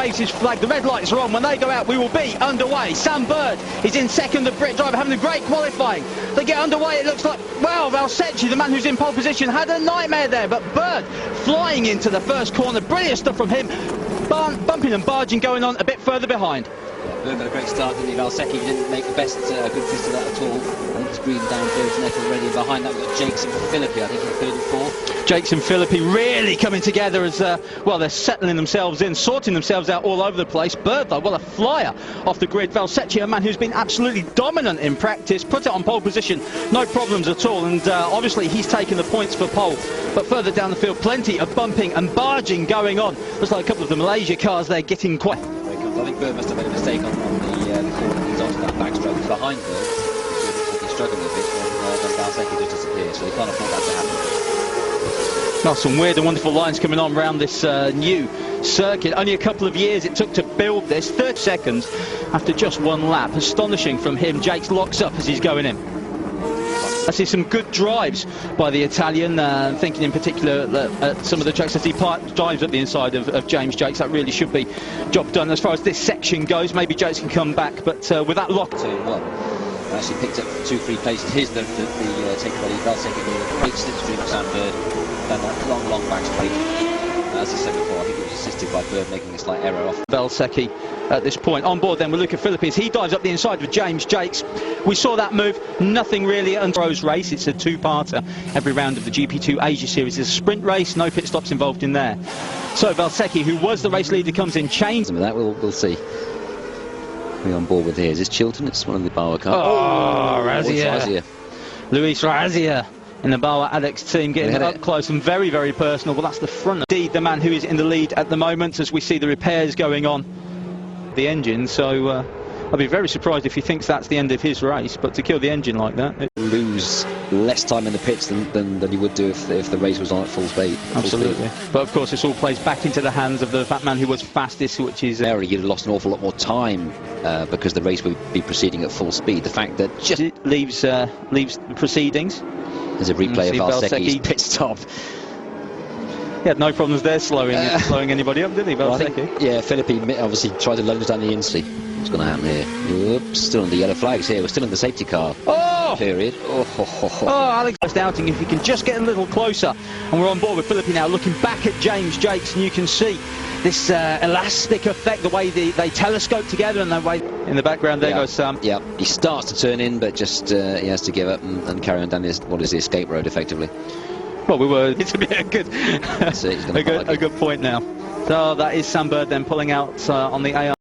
waves his flag. The red lights are on. When they go out, we will be underway. Sam Bird is in second. The Brit driver having a great qualifying. They get underway. It looks like, well, Valsecchi, the man who's in pole position, had a nightmare there. But Bird flying into the first corner. Brilliant stuff from him. Bumping and barging going on a bit further behind. Bird had a great start, didn't he? Valsecchi didn't make the best good use of that at all. I think he's breathing down Bird's neck already. And behind that, we've got Jakes and Philippi, I think, in third and fourth. Jakes and Philippi really coming together as, well, they're settling themselves in, sorting themselves out all over the place. Bird, though, well, a flyer off the grid. Valsecchi, a man who's been absolutely dominant in practice, put it on pole position, no problems at all. And obviously, he's taken the points for pole. But further down the field, plenty of bumping and barging going on. Looks like a couple of the Malaysia cars there getting quite... I think Bird must have made a mistake on the corner. He's onto that backstroke. He's behind Bird. He's struggling a bit, and Valsecchi just disappears, so they can't afford that to happen. Well, some weird and wonderful lines coming on around this new circuit. Only a couple of years it took to build this. 30 seconds after just one lap. Astonishing from him. Jakes locks up as he's going in. I see some good drives by the Italian, thinking in particular at some of the tracks as he drives at the inside of James Jakes. That really should be job done. As far as this section goes, maybe Jakes can come back, but with that lock... Turn one. Actually picked up 2 free places. Here's the takeaway. Valsecchi with a great slipstream of Sam Bird. Down that long back straight. As I said before, I think it was assisted by Bird making a slight error off Valsecchi at this point. On board then with Luca Philippi as he dives up the inside with James Jakes. We saw that move, nothing really until Rose race. It's a two-parter. Every round of the GP2 Asia series is a sprint race, no pit stops involved in there. So Valsecchi, who was the race leader, comes in chains. Some of that we'll see. We're on board with here. Is this Chilton? It's one of the Bauer cars. Oh, Razia. Luis Razia in the Bauer Alex team getting up close and very, very personal. Well, that's the front. Indeed, the man who is in the lead at the moment as we see the repairs going on the engine. So I'd be very surprised if he thinks that's the end of his race, but to kill the engine like that... Lose less time in the pits than you would do if the race was on at full speed. Absolutely. But of course this all plays back into the hands of the fat man who was fastest, which is... You'd have lost an awful lot more time because the race would be proceeding at full speed. The fact that just... It leaves the proceedings. There's a replay of Valsecchi's pit stop. He had no problems there slowing anybody up, did he, Valsecchi? Yeah, Philippi obviously tried to lunge down the inside. What's going to happen here? Oops, still on the yellow flags here. We're still in the safety car period. Oh, Alex just doubting if he can just get a little closer. And we're on board with Philippi now, looking back at James Jakes, and you can see this elastic effect, the way they telescope together, and the way in the background there goes Sam. Yeah, he starts to turn in, but just he has to give up and carry on down what is the escape road, effectively. Well, we were to be a good point now. So that is Sam Bird then pulling out on the AR.